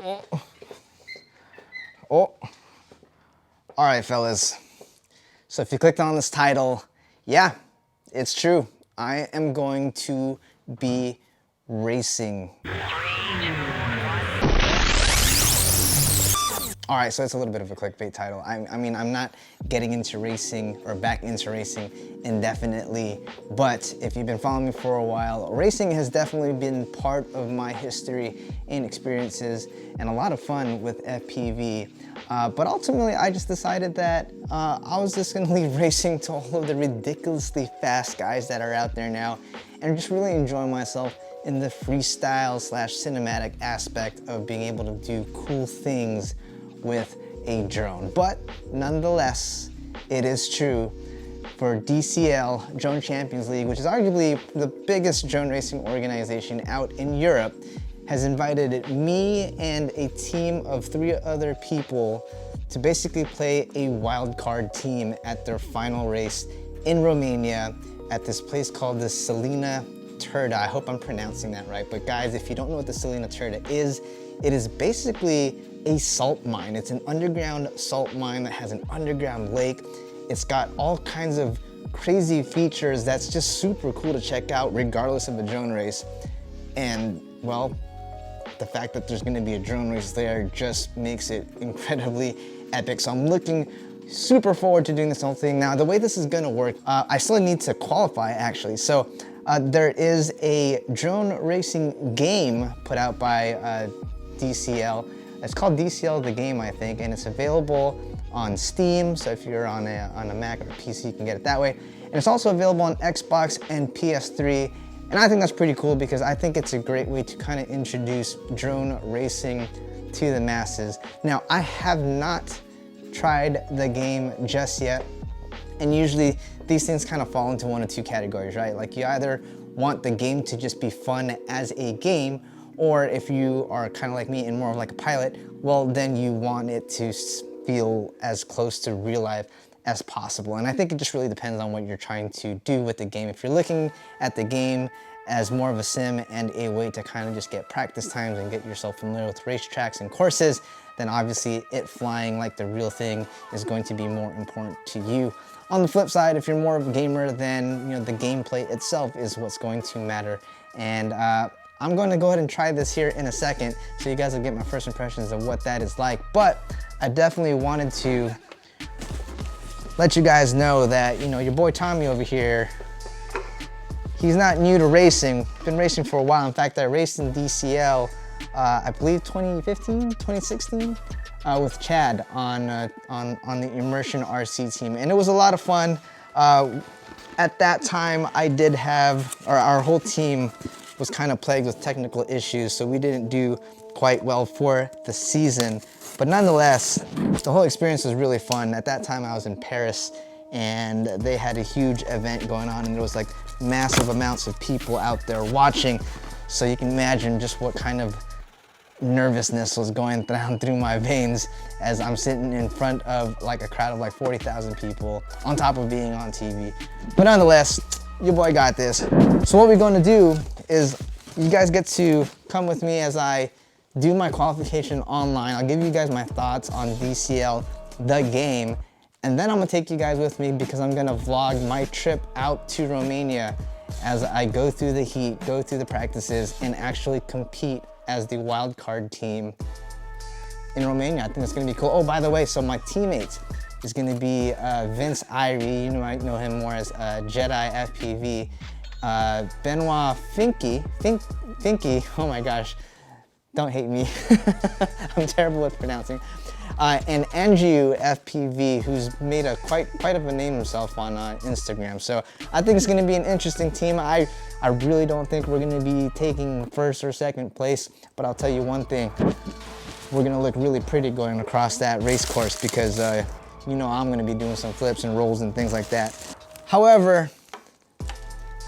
Oh. Oh. All right, fellas. So if you clicked on this title, yeah, it's true. I am going to be racing. All right, so it's a little bit of a clickbait title. I mean, I'm not getting into racing or back into racing indefinitely, but if you've been following me for a while, racing has definitely been part of my history and experiences and a lot of fun with FPV. But ultimately, I just decided that I was just gonna leave racing to all of the ridiculously fast guys that are out there now and just really enjoy myself in the freestyle / cinematic aspect of being able to do cool things with a drone. But nonetheless, it is true for DCL, Drone Champions League, which is arguably the biggest drone racing organization out in Europe, has invited me and a team of 3 other people to basically play a wildcard team at their final race in Romania at this place called the Selina Turda. I hope I'm pronouncing that right, but guys, if you don't know what the Selina Turda is, it is basically a salt mine. It's an underground salt mine that has an underground lake. It's got all kinds of crazy features that's just super cool to check out regardless of the drone race. And well, the fact that there's gonna be a drone race there just makes it incredibly epic. So I'm looking super forward to doing this whole thing. Now, the way this is gonna work, I still need to qualify actually. So there is a drone racing game put out by DCL. It's called DCL The Game, I think, and it's available on Steam. So if you're on a Mac or a PC, you can get it that way. And it's also available on Xbox and PS3. And I think that's pretty cool because I think it's a great way to kind of introduce drone racing to the masses. Now, I have not tried the game just yet. And usually these things kind of fall into one of 2 categories, right? Like you either want the game to just be fun as a game, or if you are kind of like me and more of like a pilot, well, then you want it to feel as close to real life as possible. And I think it just really depends on what you're trying to do with the game. If you're looking at the game as more of a sim and a way to kind of just get practice times and get yourself familiar with racetracks and courses, then obviously it flying like the real thing is going to be more important to you. On the flip side, if you're more of a gamer, then the gameplay itself is what's going to matter. And I'm going to go ahead and try this here in a second so you guys will get my first impressions of what that is like. But I definitely wanted to let you guys know that, your boy Tommy over here, he's not new to racing. Been racing for a while. In fact, I raced in DCL, I believe 2015, 2016, with Chad on the Immersion RC team. And it was a lot of fun. At that time, I did have, or our whole team was kind of plagued with technical issues, so we didn't do quite well for the season. But nonetheless, the whole experience was really fun. At that time, I was in Paris, and they had a huge event going on, and there was like massive amounts of people out there watching. So you can imagine just what kind of nervousness was going down through my veins as I'm sitting in front of like a crowd of like 40,000 people on top of being on TV. But nonetheless, your boy got this. So what we're going to do is you guys get to come with me as I do my qualification online. I'll give you guys my thoughts on DCL, the game, and then I'm gonna take you guys with me because I'm gonna vlog my trip out to Romania as I go through the heat, go through the practices, and actually compete as the wild card team in Romania. I think it's gonna be cool. Oh, by the way, so my teammate is gonna be Vince Irie. You might know him more as Jedi FPV. Benoit Finky, oh my gosh, don't hate me. I'm terrible with pronouncing. And Andrew FPV, who's made quite of a name himself on Instagram. So I think it's gonna be an interesting team. I really don't think we're gonna be taking first or second place, but I'll tell you one thing, we're gonna look really pretty going across that race course because I'm gonna be doing some flips and rolls and things like that. However,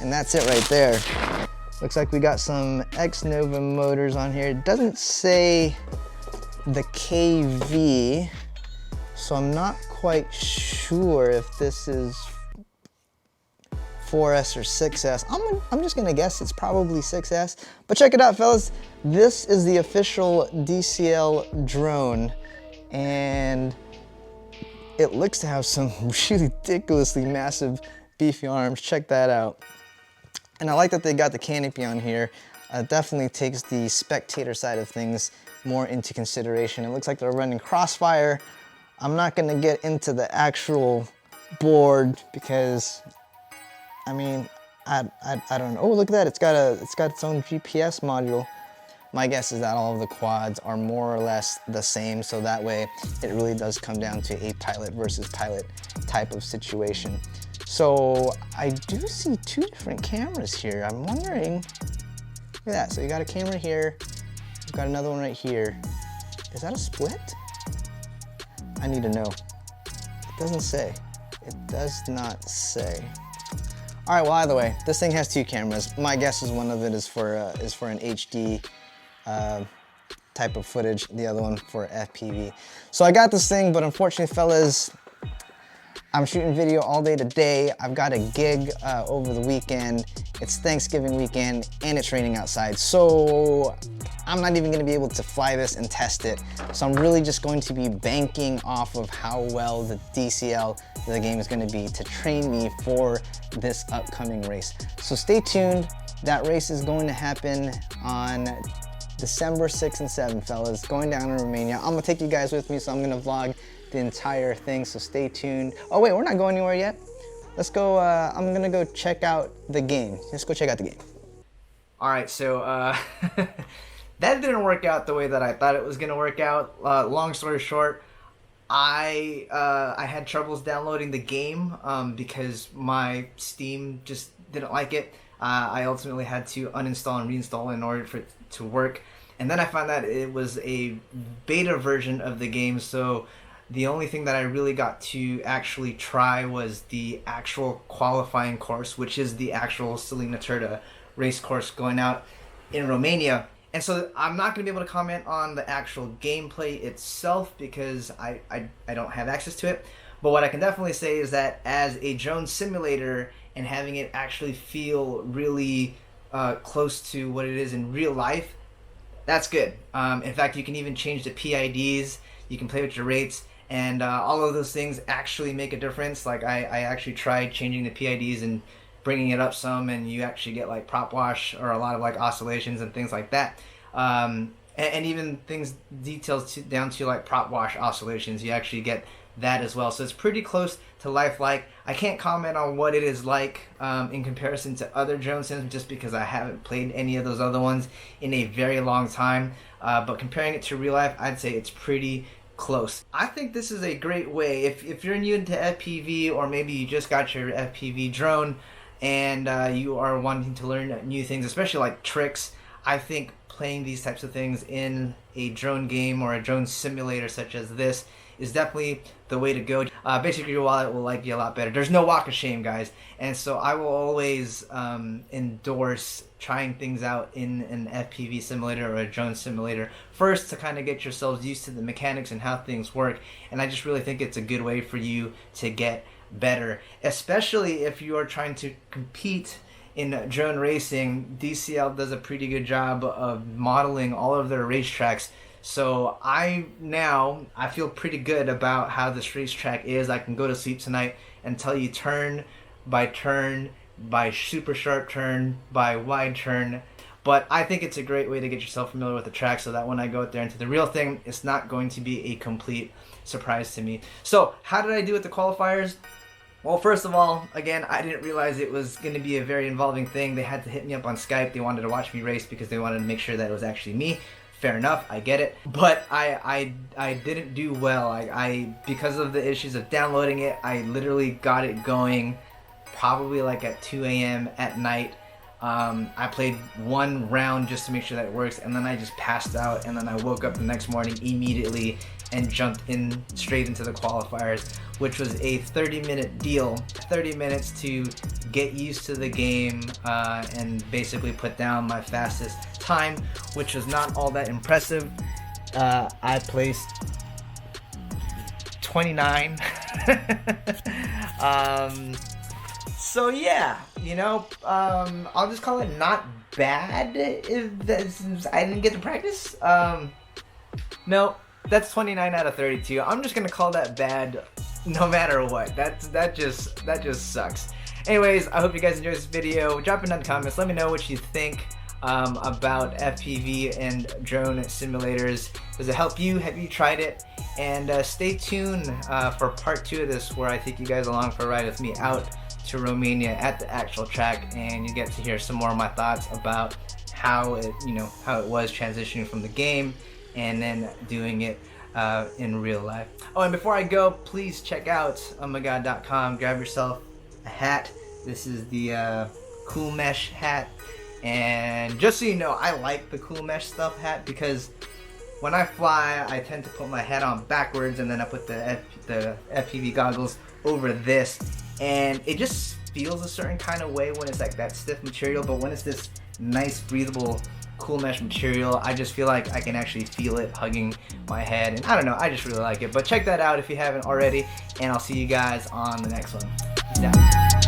and that's it right there. Looks like we got some X-Nova motors on here. It doesn't say the KV, so I'm not quite sure if this is 4S or 6S. I'm just gonna guess it's probably 6S. But check it out, fellas. This is the official DCL drone, and it looks to have some really ridiculously massive, beefy arms. Check that out. And I like that they got the canopy on here. Definitely takes the spectator side of things more into consideration. It looks like they're running Crossfire. I'm not gonna get into the actual board because, I mean, I don't know. Oh, look at that! It's got its own GPS module. My guess is that all of the quads are more or less the same, so that way it really does come down to a pilot versus pilot type of situation. So I do see two different cameras here. I'm wondering, look at that. So you got a camera here, you've got another one right here. Is that a split? I need to know. It doesn't say. It does not say. All right, well, either way, this thing has two cameras. My guess is one of it is for an HD type of footage, the other one for FPV. So I got this thing, but unfortunately, fellas, I'm shooting video all day today. I've got a gig over the weekend. It's Thanksgiving weekend and it's raining outside. So I'm not even gonna be able to fly this and test it. So I'm really just going to be banking off of how well the DCL, the game, is gonna be to train me for this upcoming race. So stay tuned. That race is going to happen on December 6th and 7th, fellas, going down in Romania. I'm gonna take you guys with me, so I'm gonna vlog the entire thing, so stay tuned. Oh wait, we're not going anywhere yet. Let's go, I'm gonna go check out the game. Let's go check out the game. All right, so that didn't work out the way that I thought it was gonna work out. Long story short, I had troubles downloading the game because my Steam just didn't like it. I ultimately had to uninstall and reinstall in order for it to work. And then I found that it was a beta version of the game, so the only thing that I really got to actually try was the actual qualifying course, which is the actual Selina Turda race course going out in Romania. And so I'm not going to be able to comment on the actual gameplay itself because I don't have access to it. But what I can definitely say is that as a drone simulator and having it actually feel really close to what it is in real life, that's good. In fact, you can even change the PIDs, you can play with your rates, and all of those things actually make a difference. Like I actually tried changing the PIDs and bringing it up some, and you actually get like prop wash or a lot of like oscillations and things like that. And even things details down to like prop wash oscillations, you actually get that as well. So it's pretty close to lifelike. I can't comment on what it is like in comparison to other drone sims just because I haven't played any of those other ones in a very long time. But comparing it to real life, I'd say it's pretty close. I think this is a great way if you're new into FPV, or maybe you just got your FPV drone and you are wanting to learn new things, especially like tricks. I think playing these types of things in a drone game or a drone simulator such as this is definitely the way to go. Basically your wallet will like you a lot better. There's no walk of shame, guys, and so I will always endorse trying things out in an FPV simulator or a drone simulator first to kind of get yourselves used to the mechanics and how things work. And I just really think it's a good way for you to get better, especially if you are trying to compete in drone racing. DCL does a pretty good job of modeling all of their racetracks. So I feel pretty good about how this racetrack is. I can go to sleep tonight and tell you turn by super sharp turn by wide turn. But I think it's a great way to get yourself familiar with the track so that when I go out there into the real thing, it's not going to be a complete surprise to me. So how did I do with the qualifiers? Well, first of all, again, I didn't realize it was going to be a very involving thing. They had to hit me up on Skype. They wanted to watch me race because they wanted to make sure that it was actually me. Fair enough, I get it. But I didn't do well. I because of the issues of downloading it, I literally got it going probably like at 2 a.m. at night. I played one round just to make sure that it works, and then I just passed out, and then I woke up the next morning immediately and jumped in straight into the qualifiers, which was a 30-minute deal. 30 minutes to get used to the game and basically put down my fastest time, which was not all that impressive. I placed 29. So yeah, you know, I'll just call it not bad if I didn't get to practice. No, that's 29 out of 32. I'm just gonna call that bad no matter what. That just sucks. Anyways, I hope you guys enjoyed this video. Drop it in the comments. Let me know what you think about FPV and drone simulators. Does it help you? Have you tried it? And stay tuned for part 2 of this, where I take you guys along for a ride with me out to Romania at the actual track, and you get to hear some more of my thoughts about how it was transitioning from the game and then doing it in real life. Oh, and before I go, please check out ummagawd.com. Grab yourself a hat. This is the cool mesh hat, and just so you know, I like the cool mesh stuff hat because when I fly, I tend to put my head on backwards, and then I put the FPV goggles over this, and it just feels a certain kind of way when it's like that stiff material. But when it's this nice breathable cool mesh material, I just feel like I can actually feel it hugging my head, and I don't know, I just really like it. But check that out if you haven't already, and I'll see you guys on the next one. Peace out.